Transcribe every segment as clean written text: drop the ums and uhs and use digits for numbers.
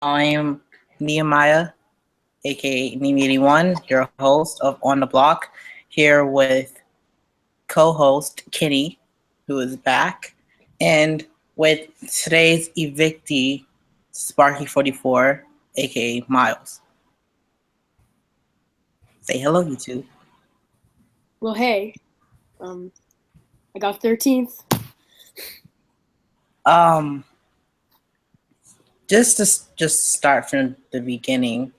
I'm Nehemiah, aka Neme81, your host of On the Block, here with co-host Kenny, who is back, and with today's evictee, Sparky44, aka Miles. Say hello, you two. Well, hey, um, I got 13th. Um, just start from the beginning.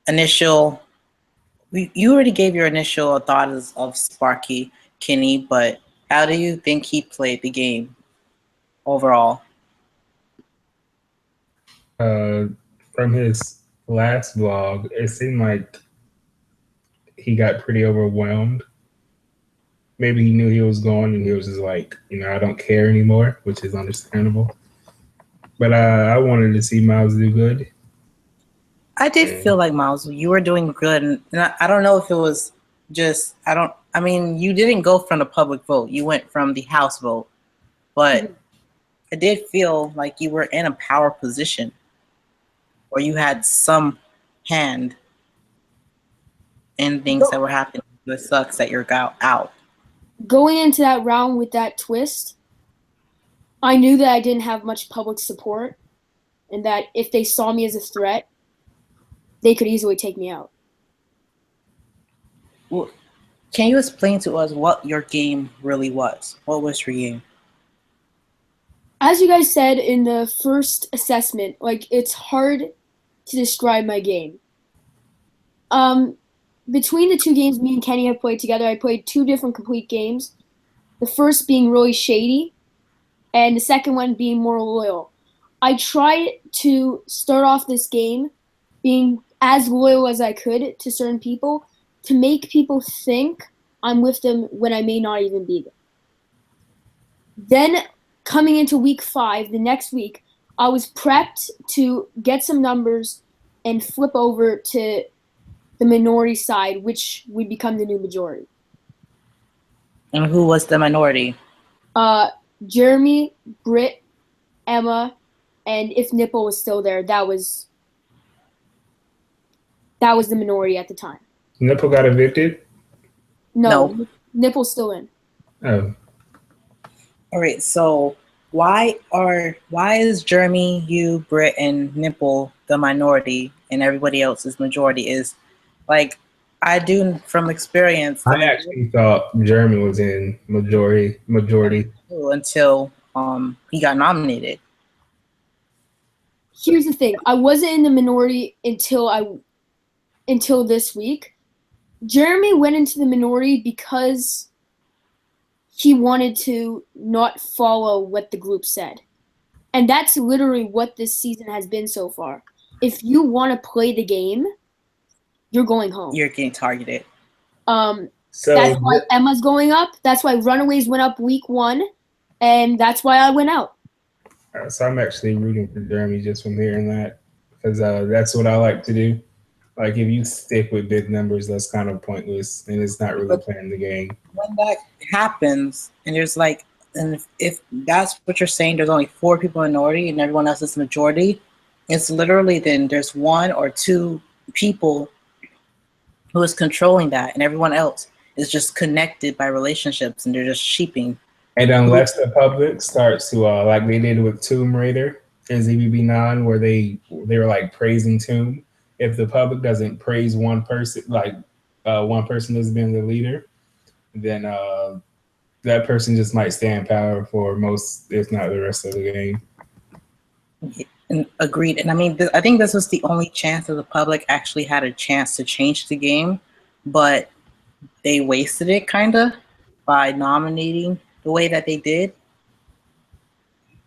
Initial you already gave your initial thoughts of Sparky Kenny, but how do you think he played the game overall? Uh, from his last vlog, it seemed like he got pretty overwhelmed. Maybe he knew he was going and he was just like, I don't care anymore, which is understandable. But I wanted to see Miles do good. I did feel like, Miles, you were doing good, and I don't know if it was just I mean, you didn't go from the public vote, you went from the House vote, but I did feel like you were in a power position, or you had some hand in things that were happening. It sucks that you're out. Going into that round with that twist, I knew that I didn't have much public support, and that if they saw me as a threat, they could easily take me out. Well, can you explain to us what your game really was? What was your game? As you guys said in the first assessment, it's hard to describe my game. Between the two games me and Kenny have played together, I played two different complete games. The first being really shady, and the second one being more loyal. I tried to start off this game being as loyal as I could to certain people to make people think I'm with them when I may not even be there. Then coming into week 5, the next week, I was prepped to get some numbers and flip over to the minority side, which would become the new majority. And who was the minority? Jeremy, Britt, Emma, and if Nipple was still there, that was the minority at the time. Nipple got evicted? No. Nipple's still in. Oh. All right, so why is Jeremy, you, Britt, and Nipple the minority and everybody else is majority? Is like I do from experience. I actually thought Jeremy was in majority until he got nominated. Here's the thing: I wasn't in the minority until this week. Jeremy went into the minority because he wanted to not follow what the group said. And that's literally what this season has been so far. If you want to play the game, you're going home. You're getting targeted. So that's why Emma's going up. That's why Runaways went up week 1. And that's why I went out. So I'm actually rooting for Jeremy just from hearing that. Because that's what I like to do. Like, if you stick with big numbers, that's kind of pointless, and it's not really playing the game. When that happens, and there's and if that's what you're saying, there's only 4 people in minority and everyone else is majority, it's literally then there's 1 or 2 people who is controlling that, and everyone else is just connected by relationships, and they're just sheeping. And unless the public starts to, like they did with Tomb Raider and ZBB13, where they were like praising Tomb. If the public doesn't praise one person, like one person has been the leader, then that person just might stay in power for most, if not the rest of the game. And agreed. And I mean, I think this was the only chance that the public actually had a chance to change the game, but they wasted it kind of by nominating the way that they did.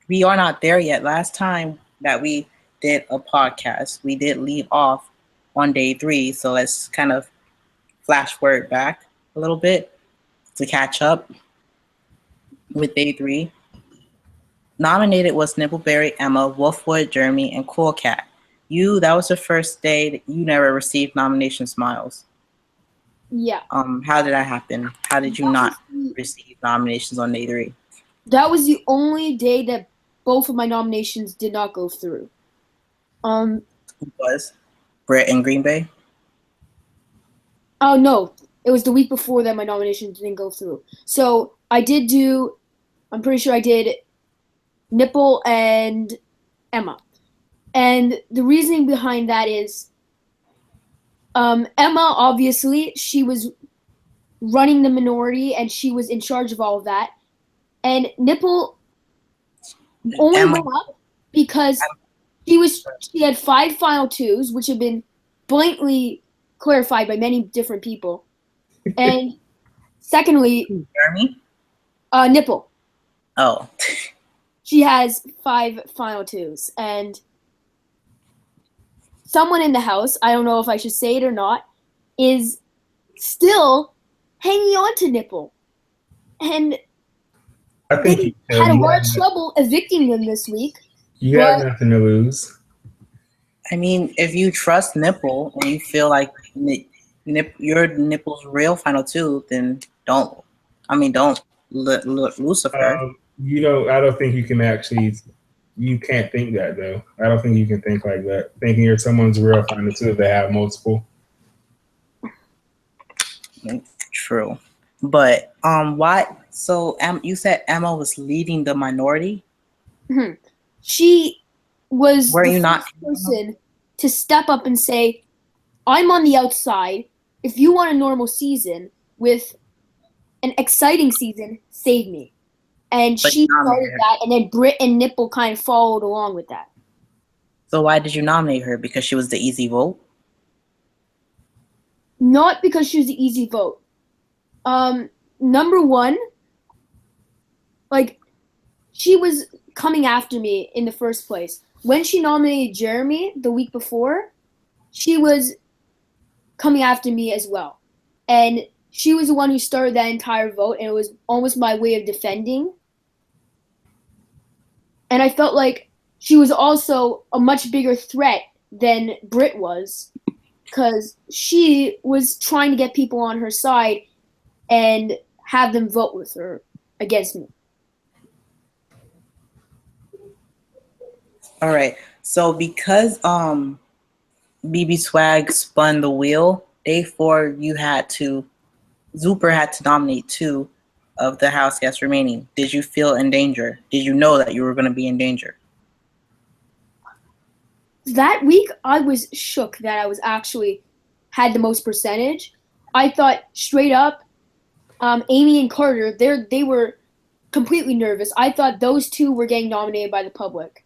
We are not there yet. Last time that we did a podcast, we did leave off on day 3, so let's kind of flash forward back a little bit to catch up with day 3. Nominated was Nippleberry, Emma, Wolfwood, Jeremy, and Cool Cat. That was the first day that you never received nominations, Miles. Yeah. How did that happen? How did you not receive nominations on day 3? That was the only day that both of my nominations did not go through. Who was Brett and Green Bay? Oh no, it was the week before that my nomination didn't go through. So I did do. I'm pretty sure I did Nipple and Emma, and the reasoning behind that is, Emma obviously she was running the minority and she was in charge of all of that, and Nipple only Emma, went up because she had 5 final 2s, which have been blatantly clarified by many different people. And secondly, Jeremy? Nipple. Oh. She has 5 final 2s. And someone in the house, I don't know if I should say it or not, is still hanging on to Nipple. And I think they you had a should. lot of trouble evicting them this week. You have nothing to lose. I mean, if you trust Nipple and you feel like your Nipple's real final 2, then don't Lucifer. I don't think you can actually. You can't think that though. I don't think you can think like that. Thinking you're someone's real final 2 if they have multiple. True, but why? So you said Emma was leading the minority. Mm-hmm. She was Were the you not first person to step up and say, I'm on the outside. If you want a normal season with an exciting season, save me. And But she started that, and then Britt and Nipple kind of followed along with that. So why did you nominate her? Because she was the easy vote? Not because she was the easy vote. Number one, like, she was coming after me in the first place. When she nominated Jeremy the week before, she was coming after me as well. And she was the one who started that entire vote, and it was almost my way of defending. And I felt like she was also a much bigger threat than Britt was, because she was trying to get people on her side and have them vote with her against me. All right. So because BB Swag spun the wheel, day 4 Zuper had to nominate 2 of the house guests remaining. Did you feel in danger? Did you know that you were going to be in danger? That week, I was shook that I was actually had the most percentage. I thought straight up, Amy and Carter, they were completely nervous. I thought those 2 were getting nominated by the public.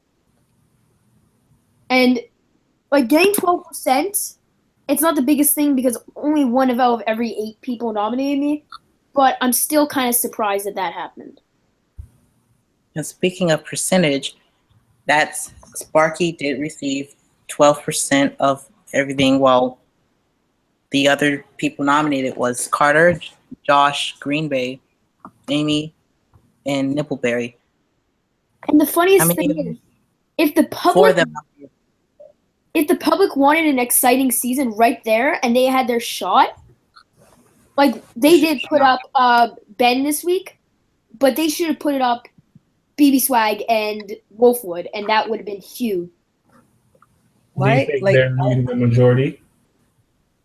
And like getting 12%, it's not the biggest thing because only one out of every 8 people nominated me. But I'm still kind of surprised that happened. And speaking of percentage, that's Sparky did receive 12% of everything, while the other people nominated was Carter, Josh, Green Bay, Amy, and Nippleberry. And the funniest thing is, if the public wanted an exciting season right there and they had their shot, like they did put up Ben this week, but they should have put it up BB Swag and Wolfwood, and that would have been huge. Do you think they're leading the majority?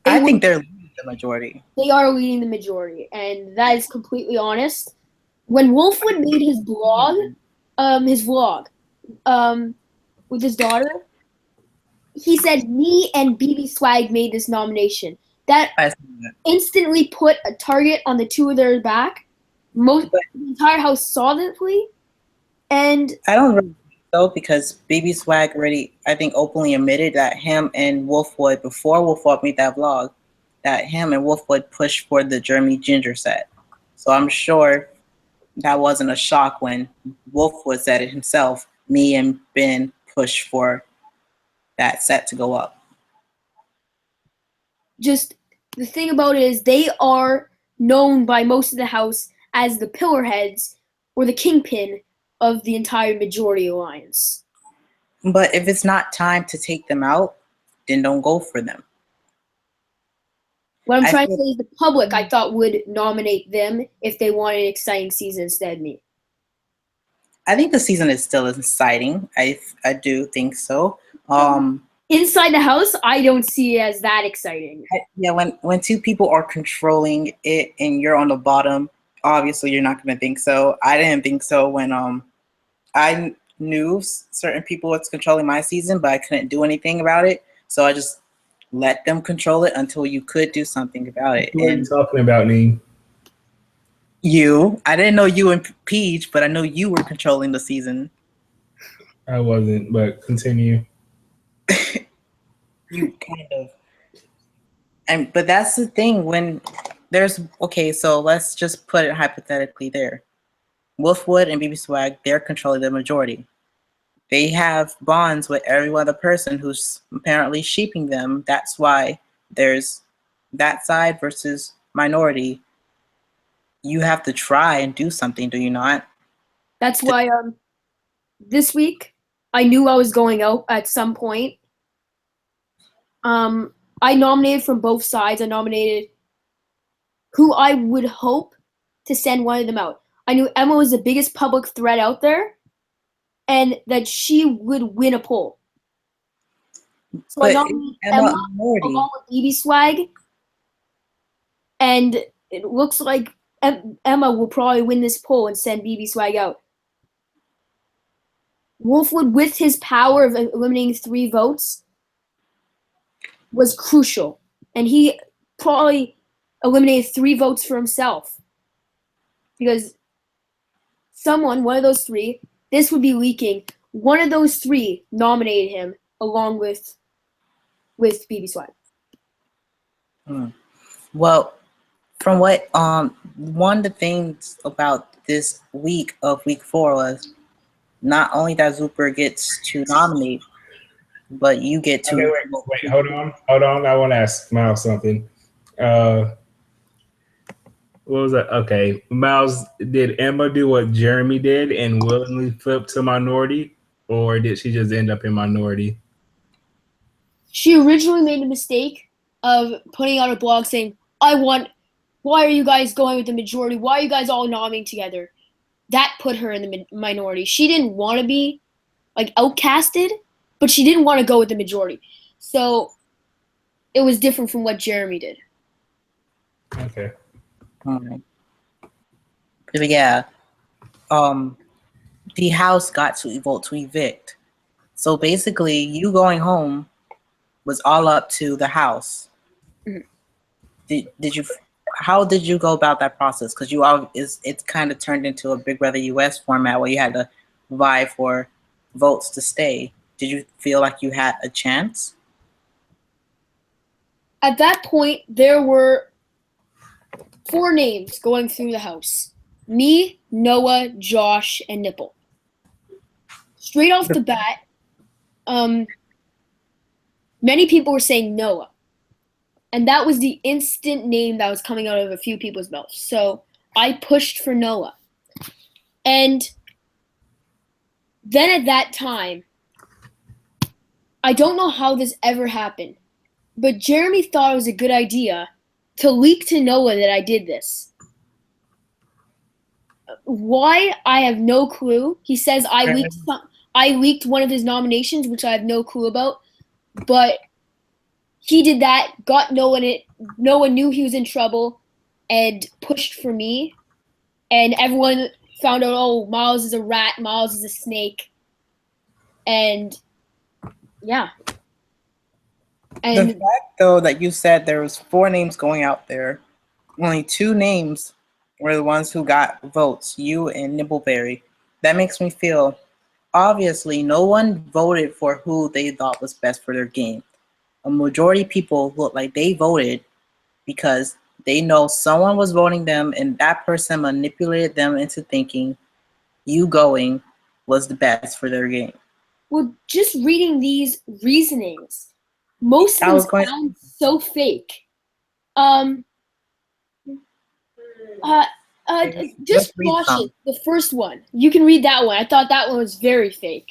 I think they're leading the majority. They are leading the majority, and that is completely honest. When Wolfwood made his vlog with his daughter, he said, me and BB Swag made this nomination. That instantly put a target on the 2 of their back. The entire house saw that plea. And I don't really think so, because BB Swag already, I think, openly admitted that him and Wolfwood, before Wolfwood made that vlog, that him and Wolfwood pushed for the Jeremy Ginger set. So I'm sure that wasn't a shock when Wolfwood said it himself. Me and Ben pushed for that set to go up. Just the thing about it is they are known by most of the house as the pillar heads or the kingpin of the entire majority alliance. But if it's not time to take them out, then don't go for them. What I'm trying to say is the public, I thought, would nominate them if they wanted an exciting season instead of me. I think the season is still exciting. I do think so. inside the house, I don't see it as that exciting. Yeah, when two people are controlling it and you're on the bottom, obviously you're not going to think so. I didn't think so when I knew certain people was controlling my season, but I couldn't do anything about it. So I just let them control it until you could do something about it. What are you And talking about, Nee? I didn't know you and Peach, but I know you were controlling the season. I wasn't, but continue. You kind of. But that's the thing when there's okay, so let's just put it hypothetically there. Wolfwood and BB Swag, they're controlling the majority. They have bonds with every other person who's apparently sheeping them. That's why there's that side versus minority. You have to try and do something, do you not? That's why this week I knew I was going out at some point. I nominated from both sides. I nominated who I would hope to send one of them out. I knew Emma was the biggest public threat out there and that she would win a poll. So I nominated Emma along with BB Swag, and it looks like Emma will probably win this poll and send BB Swag out. Wolfwood, with his power of eliminating 3 votes, was crucial, and he probably eliminated 3 votes for himself because one of those 3, this would be leaking. One of those 3 nominated him along with BB Swag. Well, from what one of the things about this week of week 4 was not only that Zuper gets to nominate, but you get to. Okay, wait, hold on. I want to ask Miles something. What was that? Okay, Miles, did Emma do what Jeremy did and willingly flip to minority, or did she just end up in minority? She originally made the mistake of putting out a blog saying, why are you guys going with the majority? Why are you guys all nominating together? That put her in the minority. She didn't want to be outcasted, but she didn't want to go with the majority. So it was different from what Jeremy did. Okay. But yeah, the house got to vote to evict. So basically, you going home was all up to the house. Mm-hmm. How did you go about that process? Because it's kind of turned into a Big Brother US format where you had to vie for votes to stay. Did you feel like you had a chance? At that point, there were 4 names going through the house. Me, Noah, Josh, and Nipple. Straight off the bat, many people were saying Noah. And that was the instant name that was coming out of a few people's mouths. So I pushed for Noah. And then at that time, I don't know how this ever happened, but Jeremy thought it was a good idea to leak to Noah that I did this. Why? I have no clue. He says I leaked one of his nominations, which I have no clue about. But he did that, got Noah in it. Noah knew he was in trouble and pushed for me. And everyone found out, oh, Miles is a rat, Miles is a snake. And yeah. And the fact, though, that you said there was 4 names going out there, only 2 names were the ones who got votes, you and Nibbleberry. That makes me feel, obviously, no one voted for who they thought was best for their game. A majority of people look like they voted because they know someone was voting them and that person manipulated them into thinking you going was the best for their game. Well, just reading these reasonings, most of them sound so fake. Just watch it. The first one. You can read that one. I thought that one was very fake.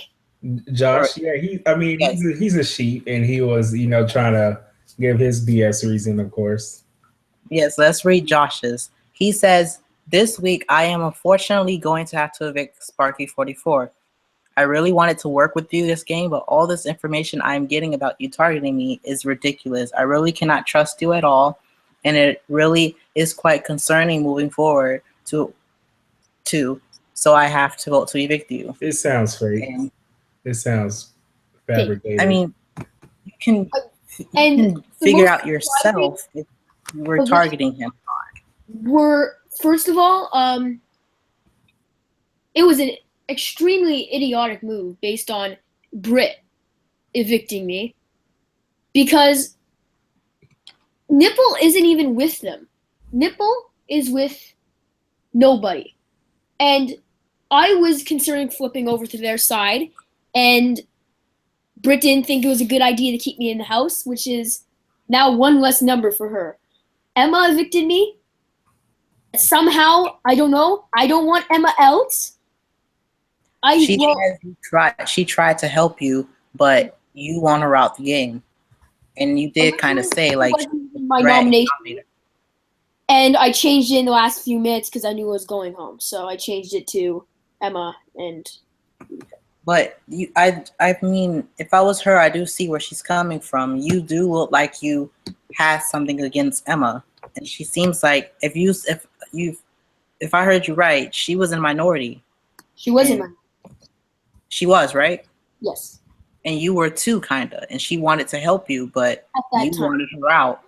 Josh, yeah, he's a sheep, and he was, trying to give his BS reason, of course. Yes, let's read Josh's. He says, "This week I am unfortunately going to have to evict Sparky 44. I really wanted to work with you this game, but all this information I'm getting about you targeting me is ridiculous. I really cannot trust you at all, and it really is quite concerning moving forward so I have to vote to evict you. It sounds fake. And, It sounds fabricated. I mean, you can the figure most out yourself if you were targeting him. Were first of all, it was an extremely idiotic move based on Brit evicting me because Nipple isn't even with them. Nipple is with nobody. And I was considering flipping over to their side, and Brit didn't think it was a good idea to keep me in the house, which is now one less number for her. Emma evicted me. Somehow, I don't know. I don't want Emma out. She tried to help you, but you want her out the game. And you did kind of say, like, my nomination. And I changed it in the last few minutes because I knew I was going home. So I changed it to Emma and. But I mean, if I was her, I do see where she's coming from. You do look like you had something against Emma, and she seems like if I heard you right, she was in minority. She was in minority. She was, right? Yes. And you were too, kinda, and she wanted to help you, but you wanted her out.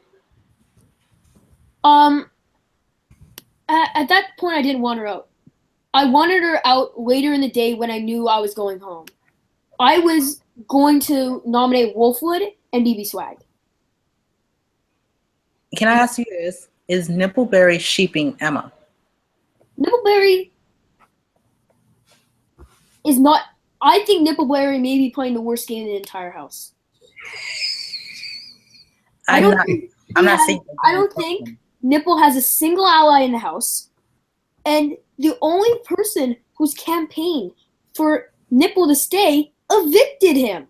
At that point, I didn't want her out. I wanted her out later in the day when I knew I was going home. I was going to nominate Wolfwood and BB Swag. Can I ask you this? Is Nippleberry sheeping Emma? Nippleberry is not. I think Nippleberry may be playing the worst game in the entire house. I don't think Nipple has a single ally in the house, and the only person who's campaigned for Nipple to stay evicted him.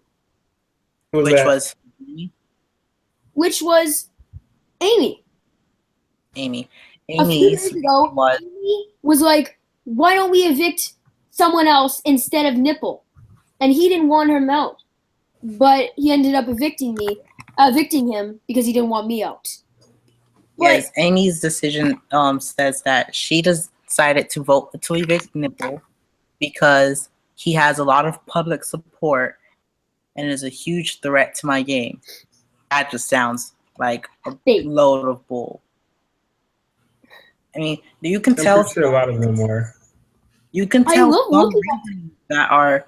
Which was Amy. Amy a few days ago, Amy was like, why don't we evict someone else instead of Nipple? And he didn't want him out. But he ended up evicting him because he didn't want me out. Yes, Amy's decision says that she decided to vote to evict Nipple because he has a lot of public support and is a huge threat to my game. That just sounds like a load of bull. I mean, you can tell. I'm sure a lot of them were. You can tell some reasons that are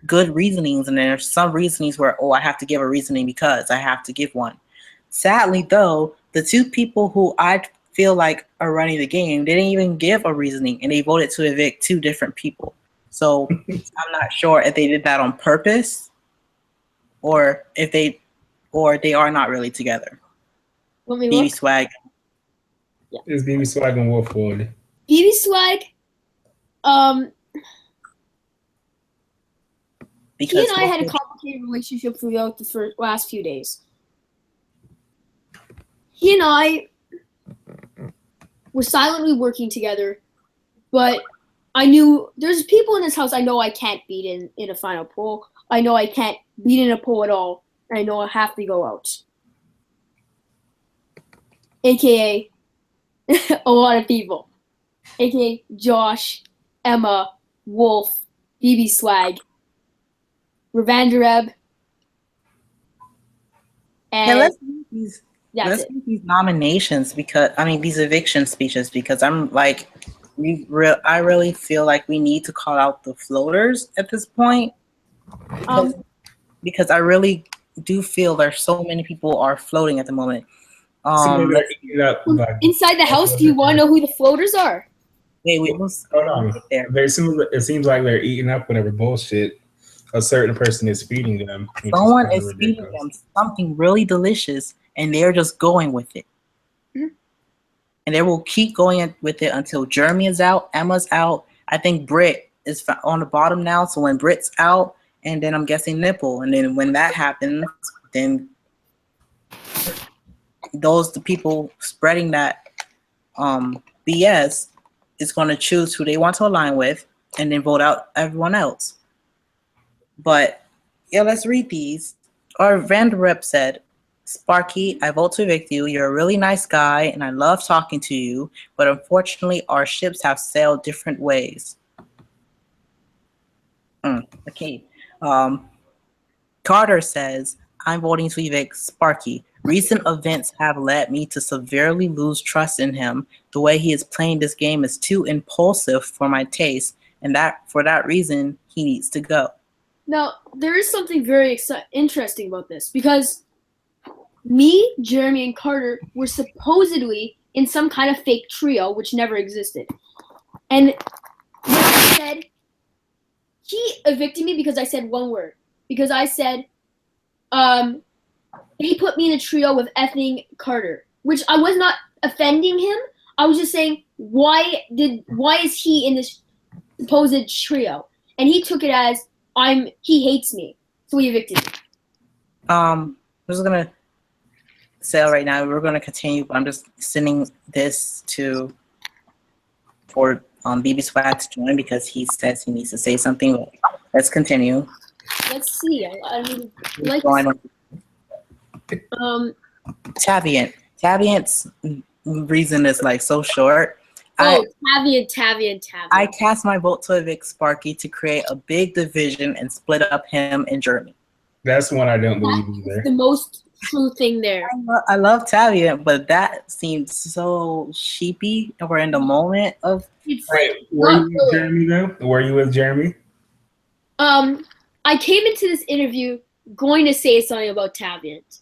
good reasonings, and there's some reasonings where, I have to give a reasoning because I have to give one. Sadly, though, the two people who I feel like are running the game, they didn't even give a reasoning, and they voted to evict two different people. So I'm not sure if they did that on purpose, or if they are not really together. BB Swag. Yeah. It's BB Swag and Wolfwood. BB Swag, he and I had a complicated relationship throughout the last few days. He and I were silently working together, but I knew there's people in this house I know I can't beat in a final poll. I know I can't beat in a poll at all. I know I have to go out. AKA a lot of people. AKA Josh, Emma, Wolf, BB Swag, Revandereb, and let's do these nominations because these eviction speeches because I'm like, I really feel like we need to call out the floaters at this point because I really do feel there's so many people are floating at the moment. Inside the house, do you want to know who the floaters are? Wait, hold on. It seems like they're eating up whatever bullshit a certain person is feeding them. Someone is feeding them something really delicious, and they're just going with it. Mm-hmm. And they will keep going with it until Jeremy is out, Emma's out. I think Britt is on the bottom now, so when Britt's out, and then I'm guessing Nipple, and then when that happens, then the people spreading that BS is going to choose who they want to align with and then vote out everyone else. But yeah, let's read these. Our Van Rep said, Sparky, I vote to evict you. You're a really nice guy, and I love talking to you, but unfortunately, our ships have sailed different ways. Okay. Carter says, I'm voting to evict Sparky. Recent events have led me to severely lose trust in him. The way he is playing this game is too impulsive for my taste, and for that reason, he needs to go. Now, there is something very interesting about this because me, Jeremy, and Carter were supposedly in some kind of fake trio which never existed. And he said he evicted me because I said one word. Because I said he put me in a trio with effing Carter, which I was not offending him. I was just saying why is he in this supposed trio? And he took it as he hates me, so he evicted me. I'm just gonna say right now we're gonna continue, but I'm just sending this for BB Swag to join because he says he needs to say something. But let's continue. Let's see. I mean, like Taviant's reason is like so short. Taviant. I cast my vote to evict Sparky to create a big division and split up him and Jeremy. That's one I don't believe either. The most true thing there. I love Taviant, but that seems so sheepy. We're in the moment of. Wait, were you with Jeremy though? Were you with Jeremy? I came into this interview going to say something about Taviant.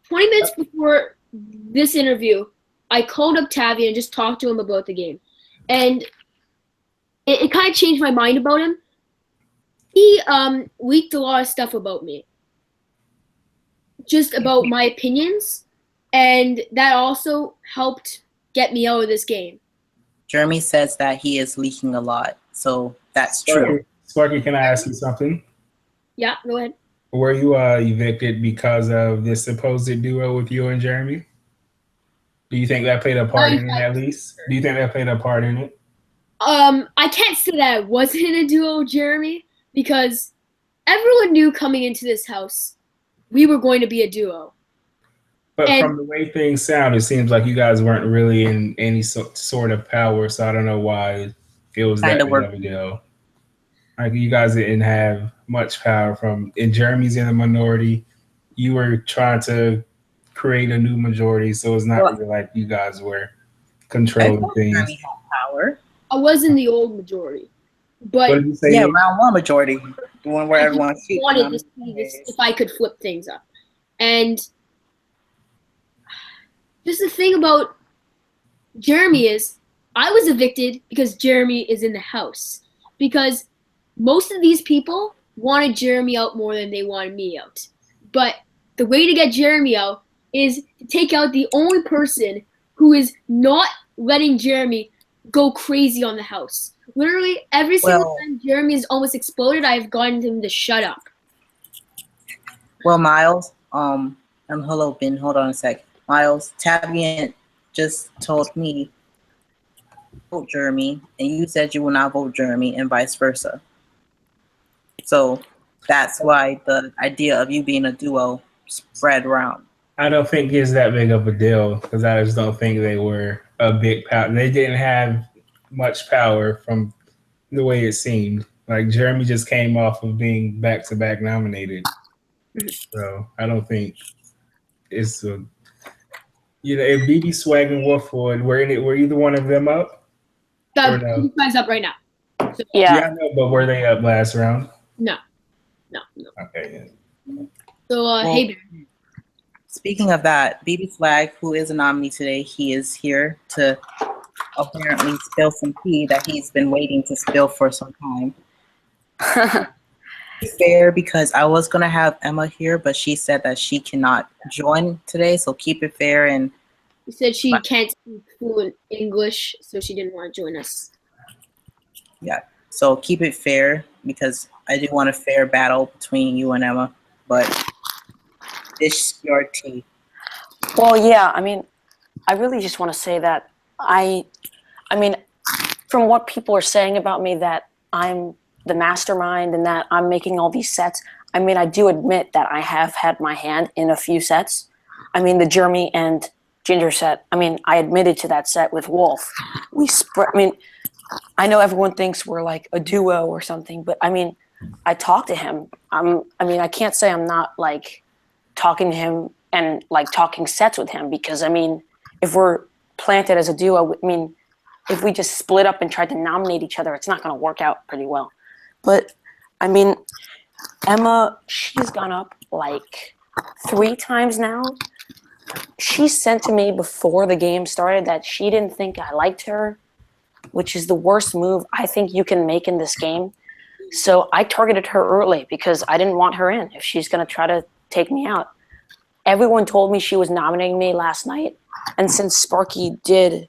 20 minutes before this interview, I called up Taviant and just talked to him about the game. And it kind of changed my mind about him. He leaked a lot of stuff about me. Just about my opinions. And that also helped get me out of this game. Jeremy says that he is leaking a lot. So that's true. Sparky, can I ask you something? Yeah, go ahead. Were you evicted because of this supposed duo with you and Jeremy? Do you think that played a part in it at least? Do you think that played a part in it? I can't say that I wasn't in a duo with Jeremy because everyone knew coming into this house we were going to be a duo. But from the way things sound, it seems like you guys weren't really in any sort of power, so I don't know why it was that big of a deal. Like you guys didn't have much power and Jeremy's in the minority. You were trying to create a new majority, so it's not really like you guys were controlling things. Jeremy had power. I was in the old majority, but what did you say? Yeah, round one majority, the one where everyone wanted to see this, if I could flip things up. And just the thing about Jeremy is I was evicted because Jeremy is in the house. Because most of these people wanted Jeremy out more than they wanted me out. But the way to get Jeremy out is to take out the only person who is not letting Jeremy go crazy on the house. Literally, every single time Jeremy has almost exploded, I've gotten him to shut up. Well, Miles, hello, Ben, hold on a sec. Miles, Taviant just told me vote Jeremy, and you said you will not vote Jeremy, and vice versa. So that's why the idea of you being a duo spread around. I don't think it's that big of a deal because I just don't think they were a big power. They didn't have much power from the way it seemed. Like Jeremy just came off of being back-to-back nominated. So I don't think it's a, if BB Swag and Wolfwood were either one of them up? BB Swag's up right now. So, yeah, I know, but were they up last round? No. Okay. Yeah. So hey. Speaking of that, BB Swag, who is a nominee today, he is here to apparently spill some tea that he's been waiting to spill for some time. It's fair because I was gonna have Emma here, but she said that she cannot join today, so keep it fair. And she said she can't speak fluent English, so she didn't want to join us. Yeah, so keep it fair because I do want a fair battle between you and Emma, but dish your tea. Well, yeah, I mean, I really just want to say that I mean, from what people are saying about me, that I'm the mastermind and that I'm making all these sets. I mean, I do admit that I have had my hand in a few sets. I mean, the Jeremy and Ginger set. I mean, I admitted to that set with Wolf. I mean, I know everyone thinks we're like a duo or something, but I mean, I talk to him. I mean, I can't say I'm not like talking to him and like talking sets with him, because I mean, if we're planted as a duo, I mean, if we just split up and tried to nominate each other, it's not going to work out pretty well. But I mean, Emma, she's gone up like 3 times now. She sent to me before the game started that she didn't think I liked her, which is the worst move I think you can make in this game. So I targeted her early because I didn't want her in if she's going to try to take me out. Everyone told me she was nominating me last night, and since Sparky did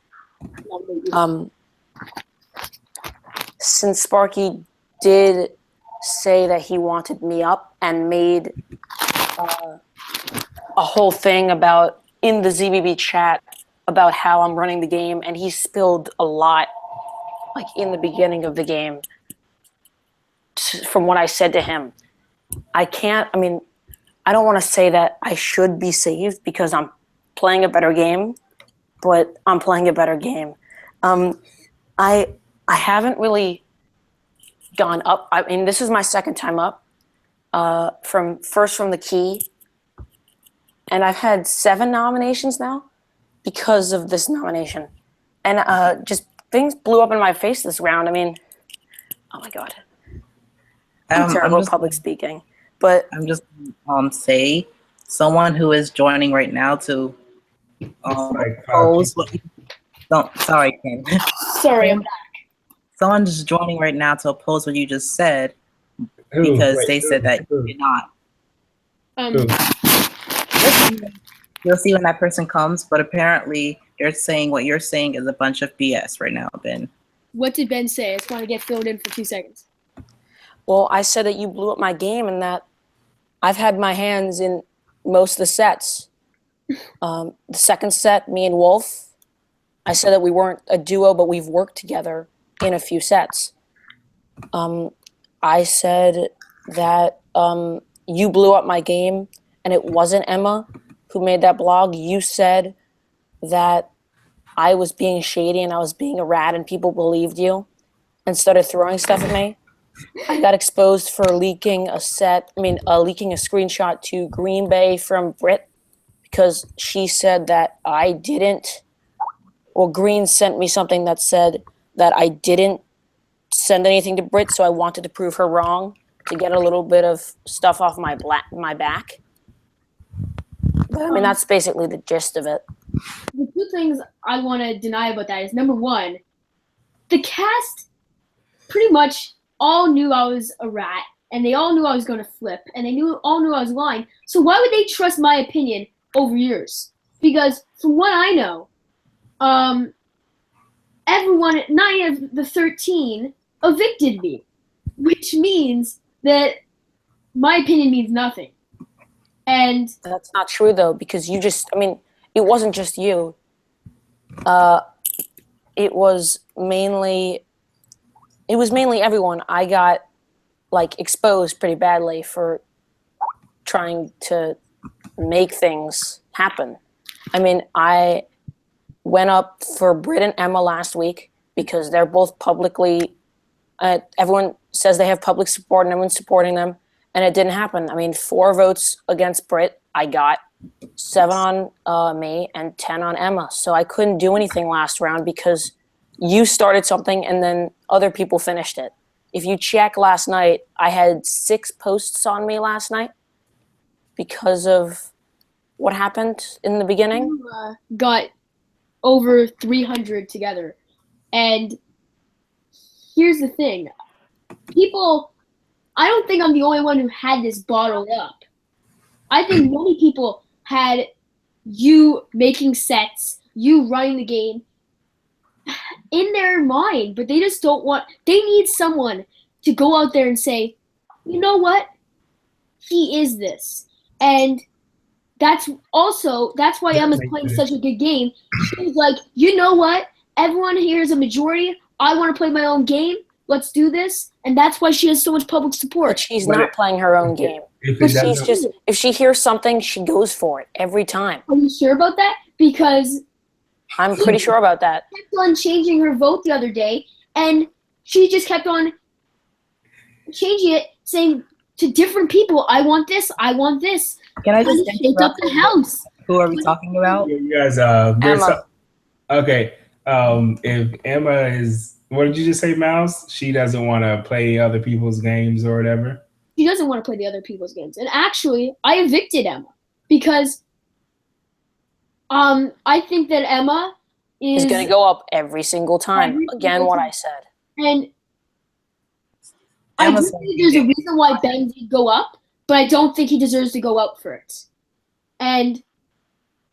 say that he wanted me up and made a whole thing about in the ZBB chat about how I'm running the game, and he spilled a lot like in the beginning of the game from what I said to him. I don't want to say that I should be saved because I'm playing a better game, but I'm playing a better game. I haven't really gone up. I mean, this is my second time up from the key, and I've had 7 nominations now because of this nomination, and just things blew up in my face this round. I mean, oh my god, I'm terrible at public speaking. But I'm just say someone who is joining right now to oppose what you don't. Sorry, Ken. Sorry, I'm back. Someone just joining right now to oppose what you just said because they said that you did not. You'll see when that person comes, but apparently they're saying what you're saying is a bunch of BS right now, Ben. What did Ben say? I just want to get filled in for 2 seconds. Well, I said that you blew up my game and that I've had my hands in most of the sets. The second set, me and Wolf, I said that we weren't a duo, but we've worked together in a few sets. I said that you blew up my game, and it wasn't Emma who made that blog. You said that I was being shady and I was being a rat, and people believed you and started throwing stuff at me. I got exposed for leaking a screenshot to Green Bay from Brit because she said that I didn't, or Green sent me something that said that I didn't send anything to Brit, so I wanted to prove her wrong to get a little bit of stuff off my back. But I mean, that's basically the gist of it. The 2 things I want to deny about that is, number 1, the cast pretty much all knew I was a rat, and they all knew I was going to flip, and they all knew I was lying. So why would they trust my opinion over yours? Because from what I know, everyone, 9 of the 13 evicted me, which means that my opinion means nothing. And that's not true though, because it wasn't just you. It was mainly everyone. I got like exposed pretty badly for trying to make things happen. I mean, I went up for Brit and Emma last week because they're both publicly, everyone says they have public support and everyone's supporting them, and it didn't happen. I mean, 4 votes against Brit I got, 7 on me, and 10 on Emma. So I couldn't do anything last round because you started something and then other people finished it. If you check last night, I had 6 posts on me last night because of what happened in the beginning. You got over 300 together. And here's the thing. I don't think I'm the only one who had this bottled up. I think many people had you making sets, you running the game in their mind, but they just don't want, they need someone to go out there and say, you know what? He is this. And that's why Emma's playing such a good game. She's like, you know what? Everyone here is a majority. I want to play my own game. let's do this, and that's why she has so much public But support. she's not playing her own game. If But it she's doesn't, just, if she hears something, she goes for it every time. Are you sure about that? Because I'm pretty sure about that. she kept on changing her vote the other day, and she just kept on changing it, saying to different people, I want this, I want this. Can I just Trying to shake up the house. Who are we talking about? you guys, Emma. Okay. If Emma is, what did you just say, Mouse? She doesn't want to play other people's games or whatever. She doesn't want to play the other people's games. And actually, I evicted Emma because I think that Emma Is is going to go up every single time. Every Again, single what time. I said. and I do Emma's think there's a reason why Ben did go up, but I don't think he deserves to go up for it. And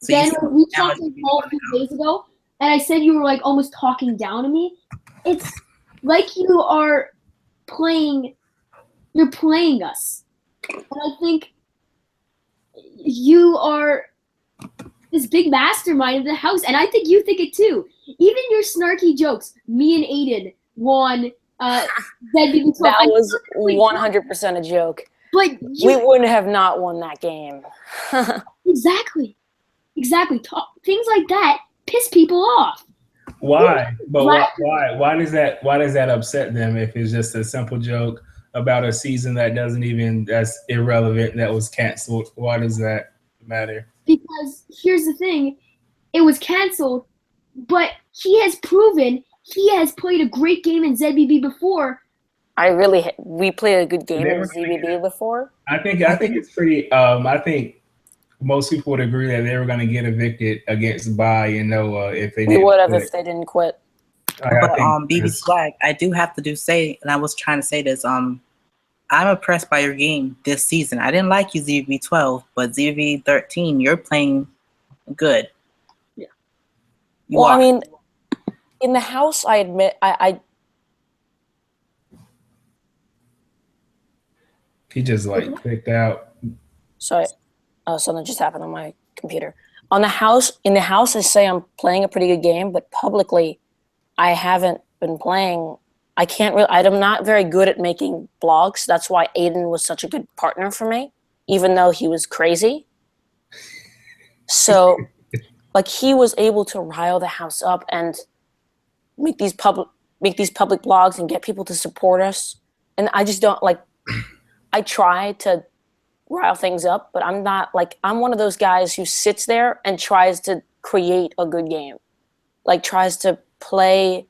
So you Ben, said we Emma talked should be a few days ago, and I said you were like almost talking down to me. It's like you are playing. You're playing us, and I think you are this big mastermind of the house, and I think you think it too. Even your snarky jokes, me and Aiden won. ZBB13. That was 100% a joke. But We wouldn't have not won that game. exactly. Things like that piss people off. Why? But Why- why does that upset them if it's just a simple joke about a season that's irrelevant, that was canceled? Why does that matter? Because here's the thing, it was canceled, but he has proven he has played a great game in ZBB before. We played a good game in ZBB before. I think it's pretty. I think most people would agree that they were going to get evicted against Bai and Noah if they We didn't would have quit. if they didn't quit. Like, I But think BB that's- Swag, I do have to say, and I was trying to say this. I'm impressed by your game this season. I didn't like you ZBB12, but ZBB13, you're playing good. Yeah. You Well, are. I mean, in the house, I admit, he just like clicked out. sorry, something just happened on my computer. In the house, I say I'm playing a pretty good game, but publicly, I haven't been playing. I'm not very good at making blogs. That's why Aiden was such a good partner for me, even though he was crazy. So, like, he was able to rile the house up and make these public blogs and get people to support us. And I just don't like. I try to rile things up, but I'm not like, I'm one of those guys who sits there and tries to create a good game, like tries to play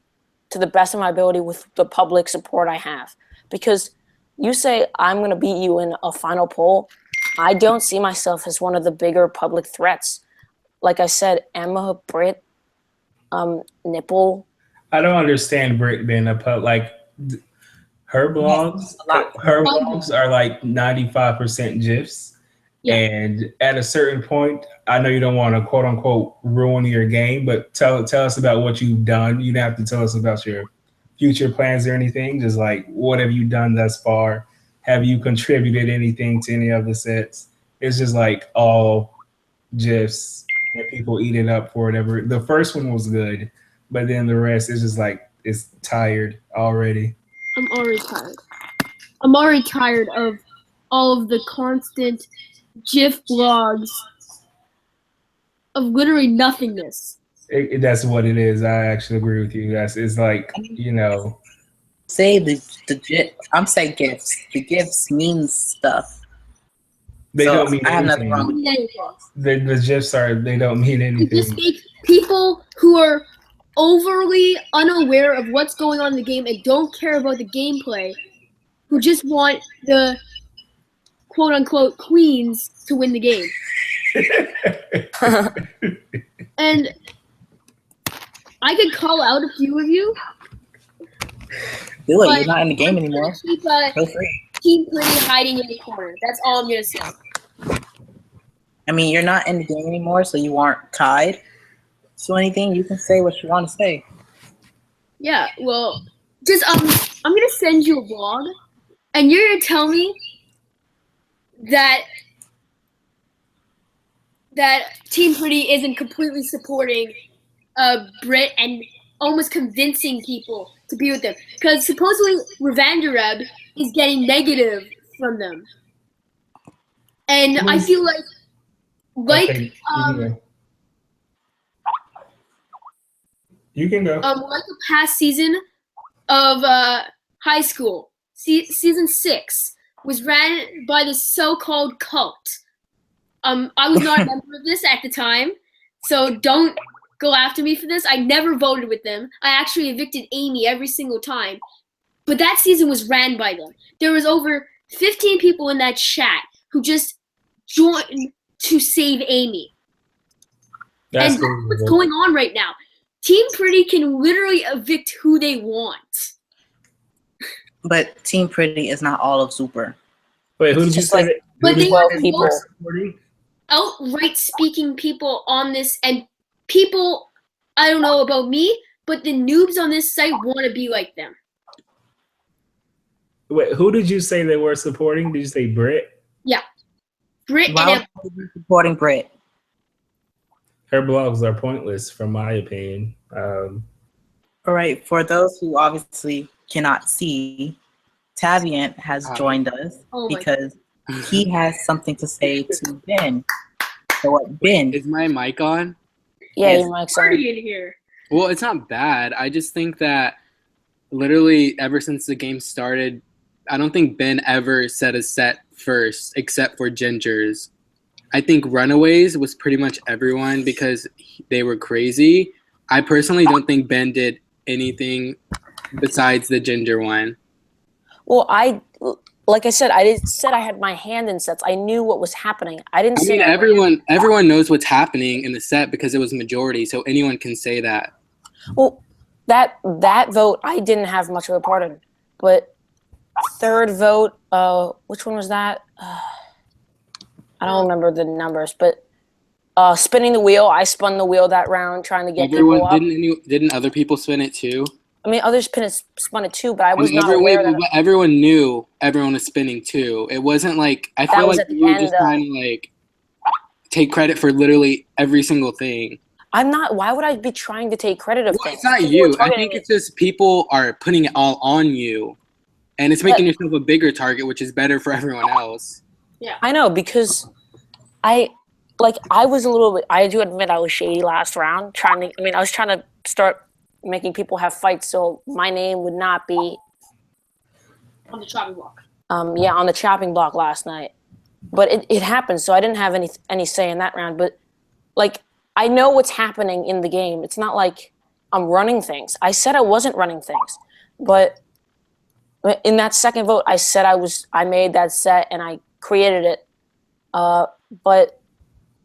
to the best of my ability with the public support I have. Because you say I'm going to beat you in a final poll, I don't see myself as one of the bigger public threats. Like I said, Emma, Britt, Nipple. I don't understand Britt being a pub like. Her blogs are like 95% GIFs. Yeah. And at a certain point, I know you don't want to quote unquote ruin your game, but tell us about what you've done. You don't have to tell us about your future plans or anything. Just like, what have you done thus far? Have you contributed anything to any of the sets? It's just like all GIFs and people eat it up for whatever. The first one was good, but then the rest is just like, it's tired already. I'm already tired. I'm already tired of all of the constant GIF blogs of literally nothingness. That's what it is. I actually agree with you. It's like, Say the GIF. I'm saying gifts. The gifts mean stuff. They So don't mean I have nothing anything. wrong. The GIFs they don't mean It just anything. makes people who are overly unaware of what's going on in the game and don't care about the gameplay, who just want the quote-unquote queens to win the game. And I could call out a few of you. Do it. But You're not in the game anymore. Keep Feel free. Team Pretty hiding in the corner. That's all I'm gonna say. I mean, you're not in the game anymore, so you aren't tied. So anything, you can say what you want to say. Yeah, well, just I'm gonna send you a blog, and you're gonna tell me that Team Pretty isn't completely supporting Britt and almost convincing people to be with them. Because supposedly Ravandareb is getting negative from them. And I feel like Okay, you can go. like the past season of high school, season 6 was ran by this so-called cult. I was not a member of this at the time, so don't go after me for this. I never voted with them. I actually evicted Amy every single time. But that season was ran by them. There was over 15 people in that chat who just joined to save Amy. That's what's going on right now. Team Pretty can literally evict who they want. But Team Pretty is not all of Super. Wait, who did you say? But they are people outright speaking people on this, and people, I don't know about me, but the noobs on this site want to be like them. Wait, who did you say they were supporting? Did you say Brit? Yeah. Brit Why and would you be supporting Brit? Her blogs are pointless, from my opinion. All right, for those who obviously cannot see, Taviant has joined us because he has something to say to Ben. So what, Ben? Is my mic on? Yeah, your mic's on. party in here. Well, it's not bad. I just think that literally ever since the game started, I don't think Ben ever set a set first except for Ginger's. I think Runaways was pretty much everyone because they were crazy. I personally don't think Ben did anything besides the Ginger one. Well, like I said, I said I had my hand in sets. I knew what was happening. I didn't say everyone knows what's happening in the set because it was majority, so anyone can say that. Well, that vote I didn't have much of a part in, but third vote, which one was that? I don't remember the numbers, but spinning the wheel, I spun the wheel that round trying to get people up. Didn't other people spin it too? I mean, others spun it too, but I was not aware that everyone knew everyone was spinning too. It wasn't like I feel like you were just trying to like take credit for literally every single thing. I'm not. Why would I be trying to take credit of things? It's not you. I think it's just people are putting it all on you, and it's making yourself a bigger target, which is better for everyone else. Yeah, I know because I was a little bit. I do admit I was shady last round. I was trying to start making people have fights so my name would not be on the chopping block. Yeah, on the chopping block last night. But it happened, so I didn't have any say in that round. But like I know what's happening in the game. It's not like I'm running things. I said I wasn't running things. But in that second vote I said I made that set and I created it. But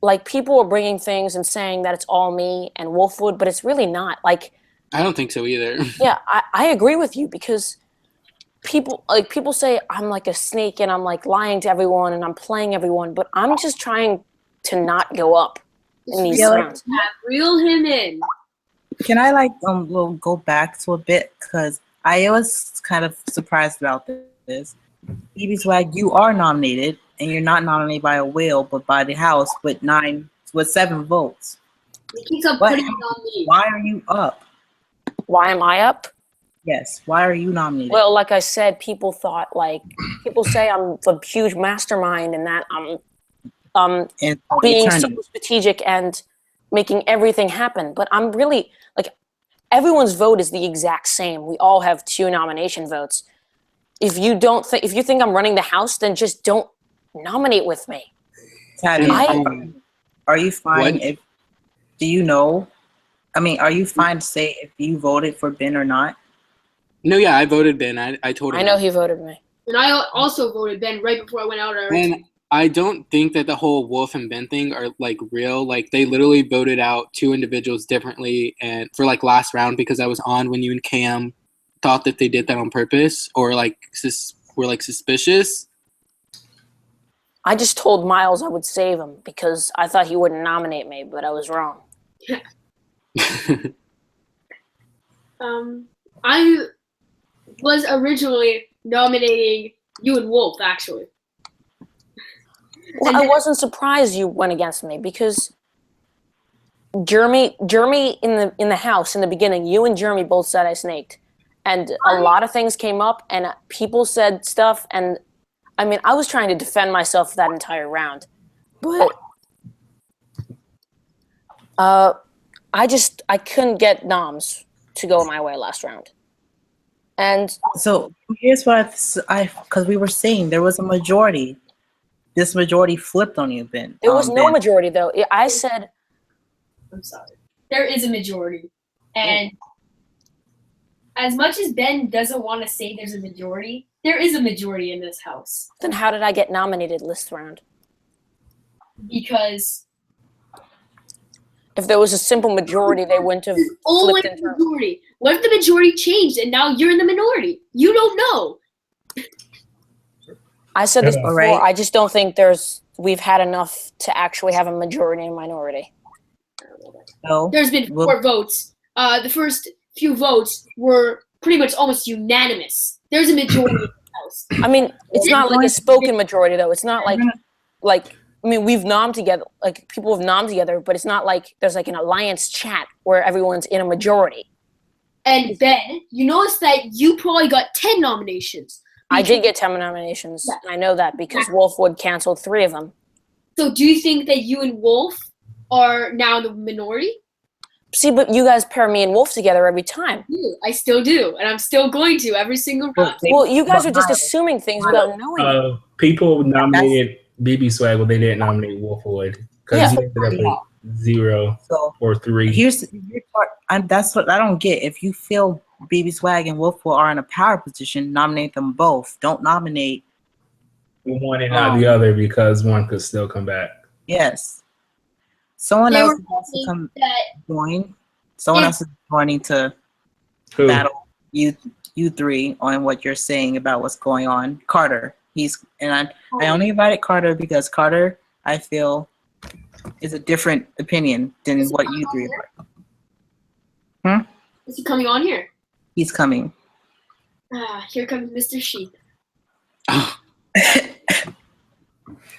like people are bringing things and saying that it's all me and Wolfwood, but it's really not. Like I don't think so either. Yeah, I agree with you because people say I'm like a snake and I'm like lying to everyone and I'm playing everyone, but I'm just trying to not go up in these rounds. Reel him in. Can I go back to a bit because I was kind of surprised about this. BB Swag, you are nominated and you're not nominated by a whale, but by the House with 7 votes. He keeps on putting it on me. Why are you up? Why am I up? Yes. Why are you nominated? Well, like I said, people say I'm a huge mastermind and that I'm being so strategic and making everything happen. But I'm really like everyone's vote is the exact same. We all have 2 nomination votes. If you think I'm running the House, then just don't nominate with me. Are you fine are you fine to say if you voted for Ben or not? No, yeah, I voted Ben. I told him. I know he voted me. And I also voted Ben right before I went out. And I don't think that the whole Wolf and Ben thing are like real. Like they literally voted out 2 individuals differently and for like last round because I was on when you and Cam thought that they did that on purpose or like were like suspicious. I just told Miles I would save him because I thought he wouldn't nominate me, but I was wrong. I was originally nominating you and Wolf, actually. Well, I wasn't surprised you went against me because Jeremy in the house in the beginning, you and Jeremy both said I snaked. And a lot of things came up and people said stuff, and I mean I was trying to defend myself that entire round. But I couldn't get noms to go my way last round. And So here's what because we were saying there was a majority. This majority flipped on you, Ben. there was no Ben. majority though. I said I'm sorry. There is a majority. And as much as Ben doesn't want to say there's a majority, there is a majority in this house. then how did I get nominated this round? Because If there was a simple majority, they wouldn't have there's always flipped a in turn. majority. What if the majority changed and now you're in the minority? You don't know. I said this Yeah. before. Right. I just don't think we've had enough to actually have a majority and minority. No. There's been Well- 4 votes. The first few votes were pretty much almost unanimous. There's a majority in the house. I mean, it's not like a spoken majority though. It's not like I mean, we've nommed together, like people have nommed together, but it's not like there's like an alliance chat where everyone's in a majority. And Ben, you notice that you probably got 10 nominations. I did get 10 nominations. Yeah. And I know that because Wolfwood canceled 3 of them. So do you think that you and Wolf are now the minority? See, but you guys pair me and Wolf together every time. I still do, and I'm still going to every single round. Well, you guys are just assuming things without knowing it. People nominated BB Swag, but they didn't nominate Wolfwood because Yeah. he ended up with 0 So or 3. here's part, and that's what I don't get. If you feel BB Swag and Wolfwood are in a power position, nominate them both. Don't nominate. One and not the other because one could still come back. Yes. Someone They else were has to hoping come that join. Someone else is joining to Who? battle you three on what you're saying about what's going on. Carter. I only invited Carter because Carter, I feel, is a different opinion than what you three are. is he coming on here? He's coming. Here comes Mr. Sheep.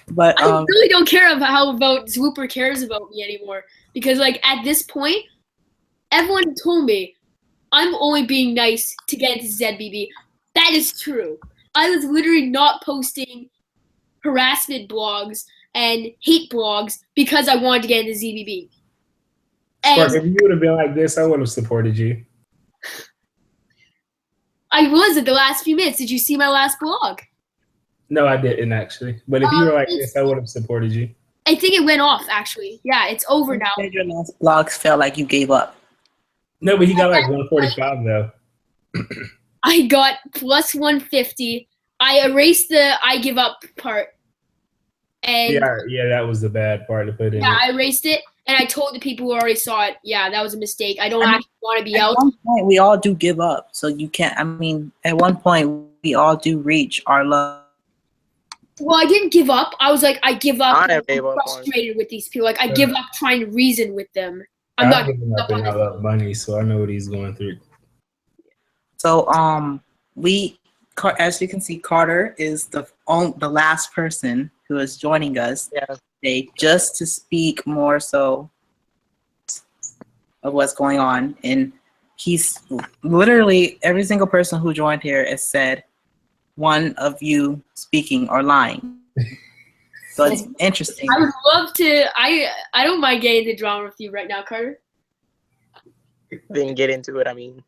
But I really don't care about Zwooper cares about me anymore because, like, at this point, everyone told me I'm only being nice to get into ZBB. That is true. I was literally not posting harassment blogs and hate blogs because I wanted to get into ZBB. Spark, And if you would have been like this, I would have supported you. I was at the last few minutes. Did you see my last blog? No, I didn't actually. But if you were like this, I would have supported you. I think it went off, actually. Yeah, it's over you now. said your last blogs felt like you gave up. No, but he got like 145 though. I got plus 150. I erased the I give up part. And Yeah, that was the bad part to put in. I erased it. And I told the people who already saw it, yeah, that was a mistake. I don't I mean, actually want to be At out. one point, we all do give up. So you can't, I mean, at one point, we all do reach our love. Well, I didn't give up. I was like, I give up. I I'm never gave up on frustrated with these people. Like, I give up trying to reason with them. I'm I'm not giving up on and I this. love money, so I know what he's going through. So, as you can see, Carter is the last person who is joining us Yeah. today, just to speak more so of what's going on. And he's literally every single person who joined here has said one of you speaking or lying. So it's interesting. I would love to. I don't mind getting the drama with you right now, Carter. Didn't get into it. I mean,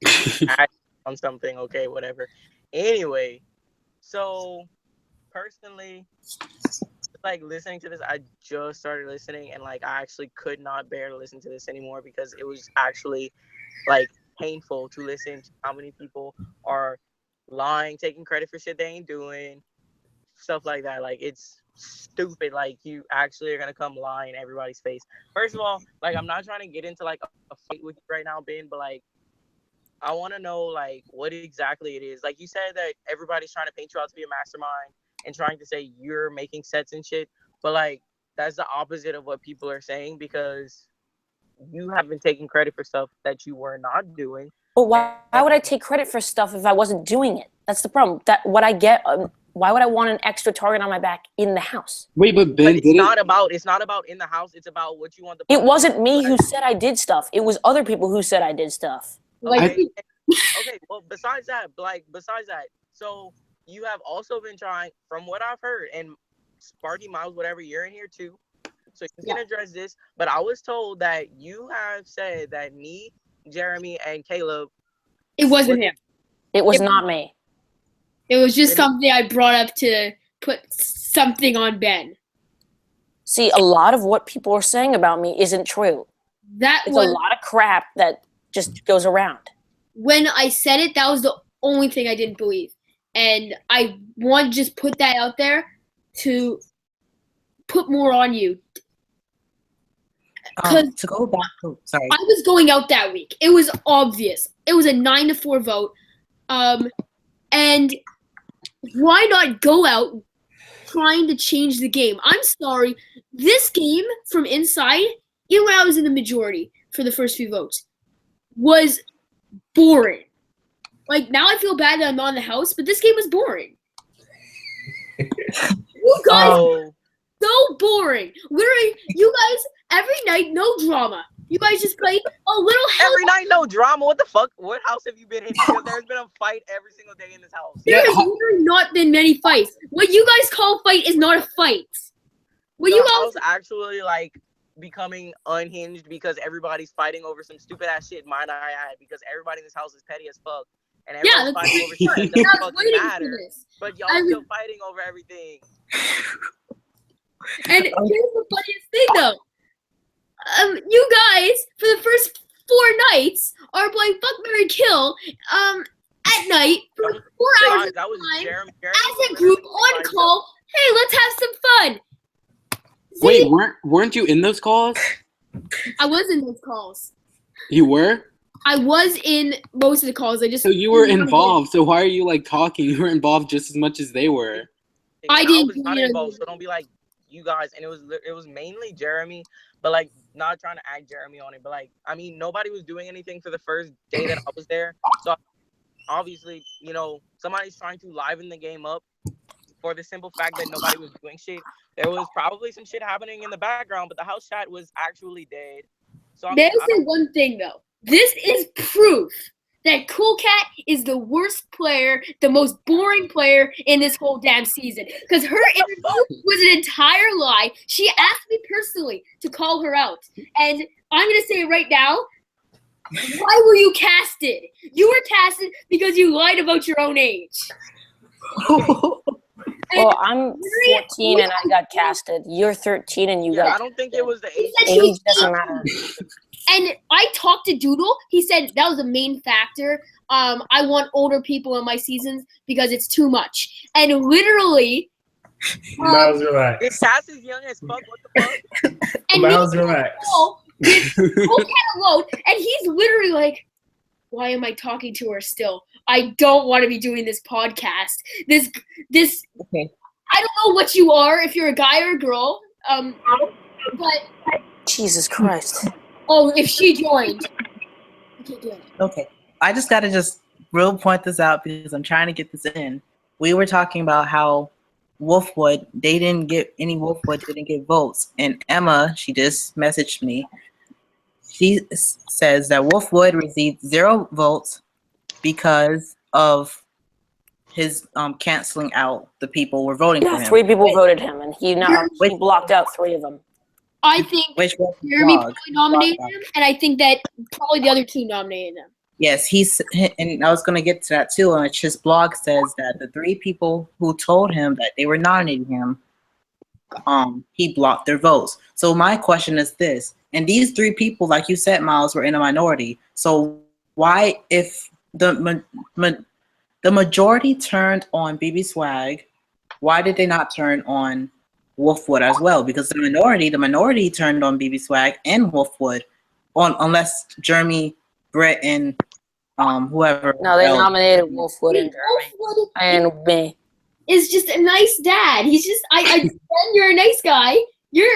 I on something. Okay, whatever. Anyway, so personally, like listening to this, I just started listening, and like I actually could not bear to listen to this anymore because it was actually like painful to listen to how many people are lying, taking credit for shit they ain't doing, stuff like that. Like it's stupid. Like you actually are gonna come lie in everybody's face. First of all, like I'm not trying to get into like a fight with you right now, Ben, but like I want to know like what exactly it is. Like you said that everybody's trying to paint you out to be a mastermind and trying to say you're making sets and shit, but like that's the opposite of what people are saying because you have been taking credit for stuff that you were not doing. But why would I take credit for stuff if I wasn't doing it? That's the problem. That what I get why would I want an extra target on my back in the house? Wait, but Ben But didn't. it's not about in the house. It's about what you want the. It wasn't me who said I did stuff. It was other people who said I did stuff. Like, Okay. Okay. Well, besides that, so you have also been trying, from what I've heard, and Sparky Miles, whatever, you're in here too, so you can address this. But I was told that you have said that me, Jeremy, and Caleb. it wasn't him. It was not me. It was just something I brought up to put something on Ben. See, a lot of what people are saying about me isn't true. That It's was a lot of crap that just goes around. when I said it. That was the only thing I didn't believe, and I want to just put that out there to put more on you. To go back to, sorry. I was going out that week. It was obvious. It was a 9-4 vote. And why not go out trying to change the game? I'm sorry. This game from inside, even when I was in the majority for the first few votes, was boring. Like, now I feel bad that I'm not in the house, but this game was boring. You guys so boring. Literally, you guys, every night, no drama. You guys just play a little help. Every night, no drama. What the fuck? What house have you been in? Because there's been a fight every single day in this house. There has literally not been many fights. What you guys call fight is not a fight. What The you house guys actually like becoming unhinged because everybody's fighting over some stupid ass shit mine I had because everybody in this house is petty as fuck. And everyone's fighting over shit that I doesn't was fucking waiting for matter. this. But y'all I was- still fighting over everything. And here's the funniest thing, though. You guys, for the first 4 nights, are playing Fuck, Marry, Kill at night for 4 hours at That was a time Jeremy. as a group on call. Hey, let's have some fun. Wait, weren't you in those calls? I was in those calls. You were? I was in most of the calls. So you were involved. So why are you like talking? You were involved just as much as they were. I didn't was not involved, so don't be like you guys. And it was mainly Jeremy, but like not trying to act Jeremy on it, but like I mean nobody was doing anything for the first day that I was there. So obviously, you know, somebody's trying to liven the game up for the simple fact that nobody was doing shit. There was probably some shit happening in the background, but the house chat was actually dead. So I mean, There's one thing though. This is proof that Cool Cat is the worst player, the most boring player in this whole damn season. Because her interview was an entire lie. She asked me personally to call her out. And I'm going to say it right now. Why were you casted? You were casted because you lied about your own age. Well, I'm 14 and I got casted. You're 13 and you got. I don't think it was the age. Age doesn't matter. And I talked to Doodle. He said that was the main factor. I want older people in my seasons because it's too much. And literally, Miles, relax. This Cass is young as fuck. What the fuck? and Miles, relax. alone, and he's literally like, "Why am I talking to her still? I don't want to be doing this podcast. This. Okay. I don't know what you are, if you're a guy or a girl. But Jesus Christ. if she joined, okay, good. Okay. I just got to real point this out because I'm trying to get this in. We were talking about how Wolfwood, didn't get votes. And Emma, she just messaged me. She says that Wolfwood received 0 votes because of his canceling out the people who were voting for him. 3 people voted him, and he blocked out 3 of them. I think Which was Jeremy blog. probably nominated him, and I think that probably the other 2 nominated him. Yes, and I was going to get to that too. And his blog says that the 3 people who told him that they were nominating him, he blocked their votes. So my question is this: and these 3 people, like you said, Miles, were in a minority. So why, if the majority turned on BB Swag, why did they not turn on Wolfwood as well? Because the minority turned on BB Swag and Wolfwood, unless Jeremy, Brett, and whoever. No, they else. nominated Wolfwood and Jeremy. Wolfwood And me. is just a nice dad. He's just Ben, you're a nice guy. You're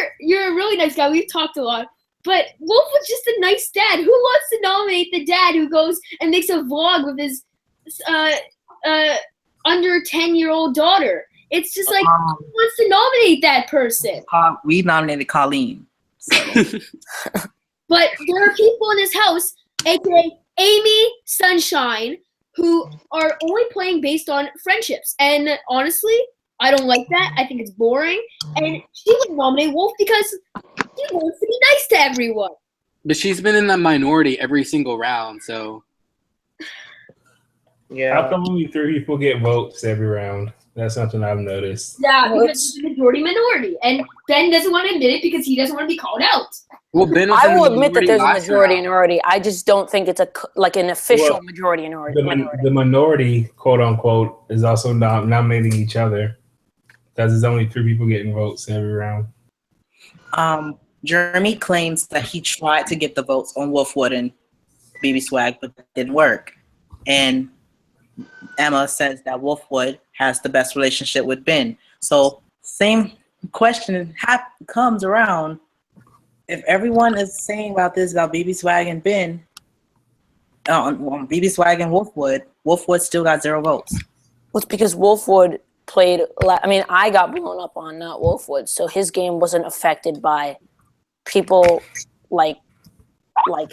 a really nice guy. We've talked a lot. But Wolfwood's just a nice dad. Who wants to nominate the dad who goes and makes a vlog with his under 10-year-old daughter. It's just like, who wants to nominate that person? We nominated Colleen. So. But there are people in this house, aka Amy, Sunshine, who are only playing based on friendships. And honestly, I don't like that. I think it's boring. And she would nominate Wolf because she wants to be nice to everyone. But she's been in the minority every single round, so. Yeah. How come only 3 people get votes every round? That's something I've noticed. Yeah, because it's the majority minority. And Ben doesn't want to admit it because he doesn't want to be called out. Well, Ben was I in the will admit that minority there's a last majority round. minority. I just don't think it's an official majority minority. The minority, quote unquote, is also nominating each other. Because there's only 3 people getting votes every round. Jeremy claims that he tried to get the votes on Wolfwood and BB Swag, but that didn't work. And Emma says that Wolfwood has the best relationship with Ben. So same question comes around. If everyone is saying about this about BB Swag and Ben, on BB Swag and Wolfwood still got 0 votes. Well, it's because Wolfwood played. I mean, I got blown up on, not Wolfwood, so his game wasn't affected by people like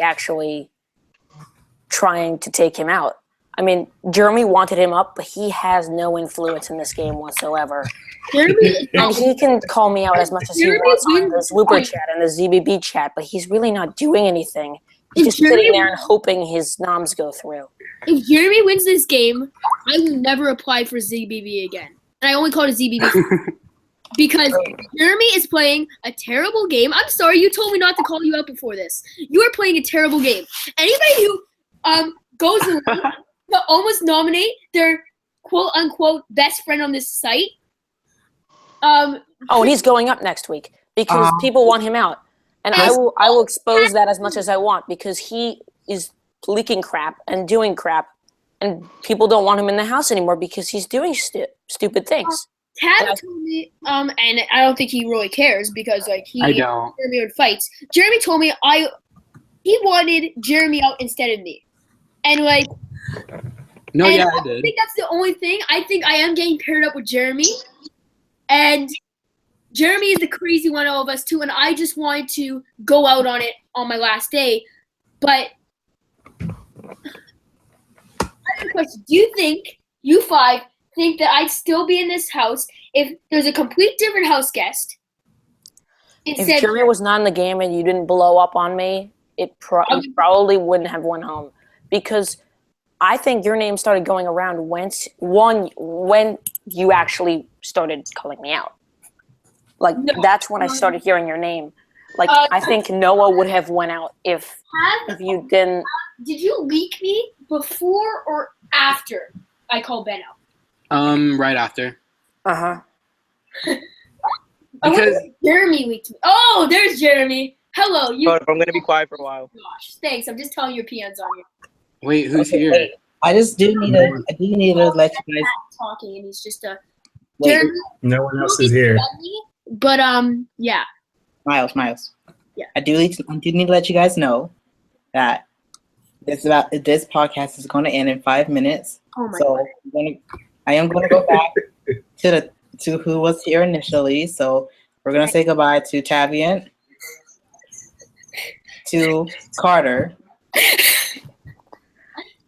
actually trying to take him out. I mean, Jeremy wanted him up, but he has no influence in this game whatsoever. Jeremy, and he can call me out as much as he wants on the Swooper chat and the ZBB chat, but he's really not doing anything. He's just sitting there and hoping his noms go through. If Jeremy wins this game, I will never apply for ZBB again. And I only call it ZBB because Jeremy is playing a terrible game. I'm sorry, you told me not to call you out before this. You are playing a terrible game. Anybody who goes to almost nominate their quote-unquote best friend on this site. And he's going up next week because people want him out. And I will expose that as much as I want because he is leaking crap and doing crap. And people don't want him in the house anymore because he's doing stupid things. Tab told me, and I don't think he really cares because I don't. Jeremy would fights. Jeremy told me he wanted Jeremy out instead of me. And like, no, and yeah, I I did. think that's the only thing. I think I am getting paired up with Jeremy, and Jeremy is the crazy one of us too. And I just wanted to go out on it on my last day. But I have a question: do you think you 5 think that I'd still be in this house if there's a complete different house guest? If Jeremy was not in the game and you didn't blow up on me, you probably wouldn't have went home. Because I think your name started going around when you actually started calling me out. Like, that's when I started hearing your name. Like, I think Noah would have went out if you didn't. Did you leak me before or after I called Ben out? Right after. Uh-huh. Because Jeremy leaked me. Oh, there's Jeremy. Hello. But I'm going to be quiet for a while. Gosh, thanks. I'm just telling your opinions on you. wait, who's here? Wait. I do need to let you guys talking, and he's just a. wait. Jeremy, No one else is here. but yeah. Miles. Yeah. I do need to let you guys know that this podcast is going to end in 5 minutes. Oh my God. I am going to go back to who was here initially. So we're going to say goodbye to Tavian, to Carter,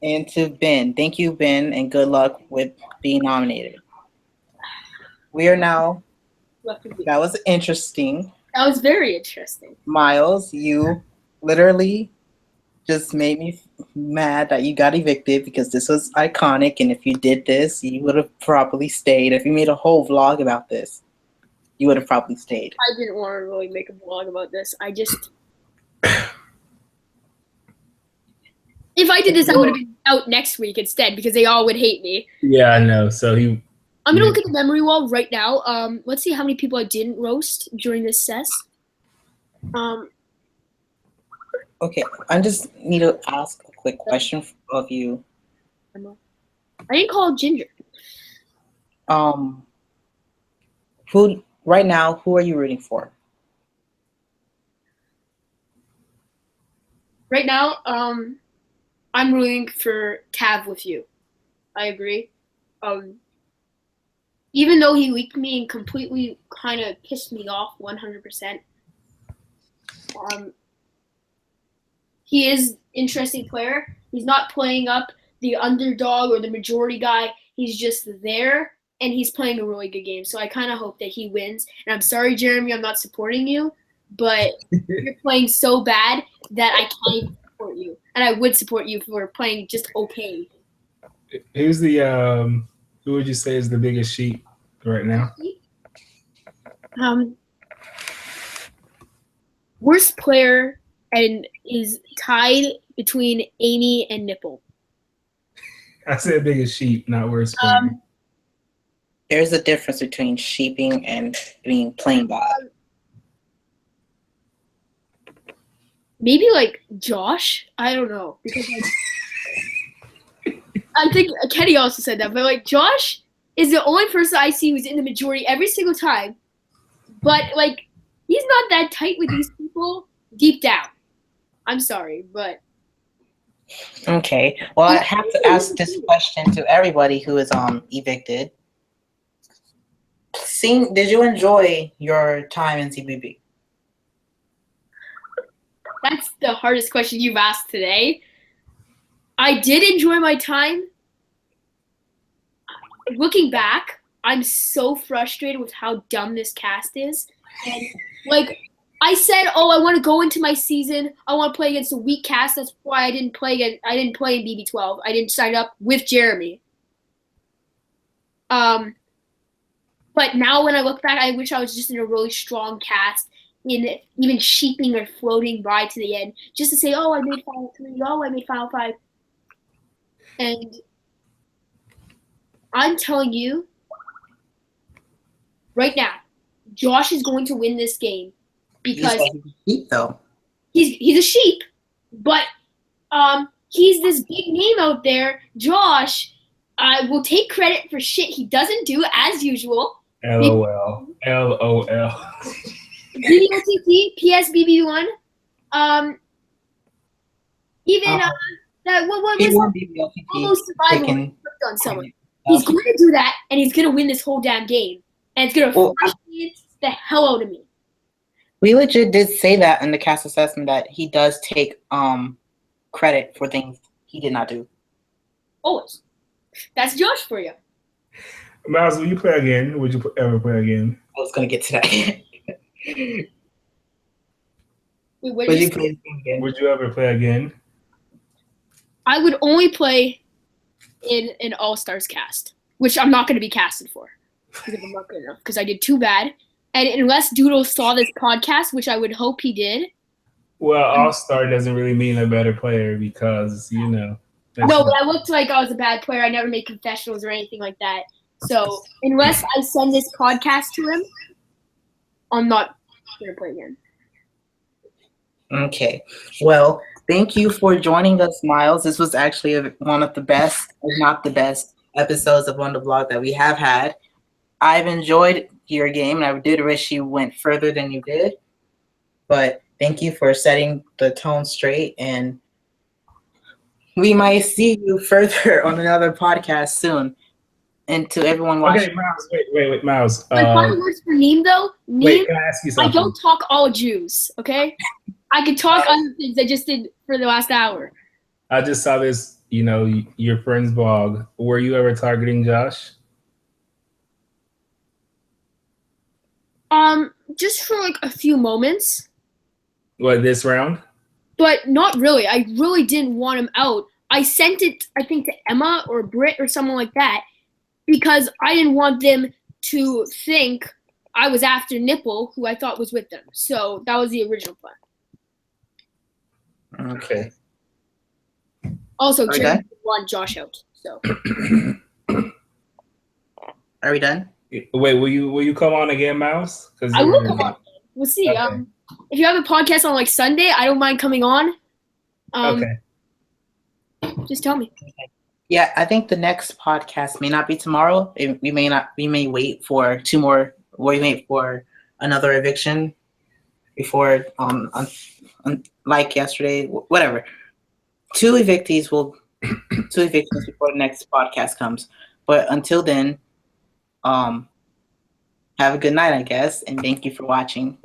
and to Ben. Thank you, Ben, and good luck with being nominated. We are now. That was interesting. That was very interesting. Miles, you literally just made me mad that you got evicted because this was iconic, and if you did this, you would have probably stayed. If you made a whole vlog about this, you would have probably stayed. I didn't want to really make a vlog about this. I just... If I did this, I would have been out next week instead because they all would hate me. Yeah, I know. So I'm going to look at the memory wall right now. Let's see how many people I didn't roast during this ses. Okay, I just need to ask a quick question of you. I didn't call Ginger. Who right now? Who are you rooting for? Right now, I'm rooting for Tav with you. I agree. even though he leaked me and completely kind of pissed me off 100%. He is an interesting player. He's not playing up the underdog or the majority guy. He's just there, and he's playing a really good game. So I kind of hope that he wins. And I'm sorry, Jeremy, I'm not supporting you, but you're playing so bad that I can't even support you. And I would support you for playing just okay. Who's the who would you say is the biggest sheep right now? Worst player and is tied between Amy and Nipple. I said biggest sheep, not worst player. There's a difference between sheeping and being plain bad. Maybe like Josh. I don't know because I think Kenny also said that, but like Josh is the only person I see who's in the majority every single time. But like he's not that tight with these people deep down. I'm sorry, but Okay. Well, I have to ask this question to everybody who is evicted. Did you enjoy your time in ZBB? that's the hardest question you've asked today. I did enjoy my time. Looking back, I'm so frustrated with how dumb this cast is. And like I said, oh, I want to go into my season. I want to play against a weak cast. That's why I didn't play in BB12. I didn't sign up with Jeremy. But now when I look back, I wish I was just in a really strong cast, in even sheeping or floating by to the end, just to say, oh, I made Final 3. Oh, I made Final 5. And I'm telling you, right now, Josh is going to win this game because He's a sheep, though. he's a sheep, but he's this big name out there. Josh will take credit for shit he doesn't do as usual. LOL. LOL. ZBB13, PSBB1, even that what was almost survival on someone. He's going to do that, and he's going to win this whole damn game, and it's going to frustrate the hell out of me. We legit did say that in the cast assessment that he does take credit for things he did not do. Always. That's Josh for you. Miles, will you play again? Would you ever play again? I was going to get to that. Wait, what Would did you you play again? Would you ever play again? I would only play in an All-Stars cast, which I'm not going to be casted for because I'm not good enough because I did too bad. And unless Doodle saw this podcast, which I would hope he did. Well, All-Star doesn't really mean a better player because, you know. No, but I looked like I was a bad player. I never made confessionals or anything like that. So unless I send this podcast to him, I'm not going to play again. Okay. Well, thank you for joining us, Miles. This was actually one of the best, if not the best, episodes of Wonder Vlog that we have had. I've enjoyed your game, and I did wish you went further than you did. But thank you for setting the tone straight, and we might see you further on another podcast soon. And to everyone watching. Okay, Miles, wait, Miles. My final words for Neem, though. Neem, wait, can I ask you something? I don't talk all Jews, okay? I can talk other things I just did for the last hour. I just saw this, you know, your friend's blog. Were you ever targeting Josh? Just for like a few moments. What, this round? But not really. I really didn't want him out. I sent it, I think, to Emma or Britt or someone like that because I didn't want them to think I was after Nipple, who I thought was with them. So that was the original plan. Okay. Also, Okay. Jeremy want Josh out. So. Are we done? Wait, will you come on again, Miles? I will come on. We'll see. Okay. If you have a podcast on like Sunday, I don't mind coming on. Okay. Just tell me. Yeah, I think the next podcast may not be tomorrow. We may wait for two more. We wait for another eviction before like yesterday, whatever. Two evictions before the next podcast comes. But until then, Have a good night, I guess, and thank you for watching.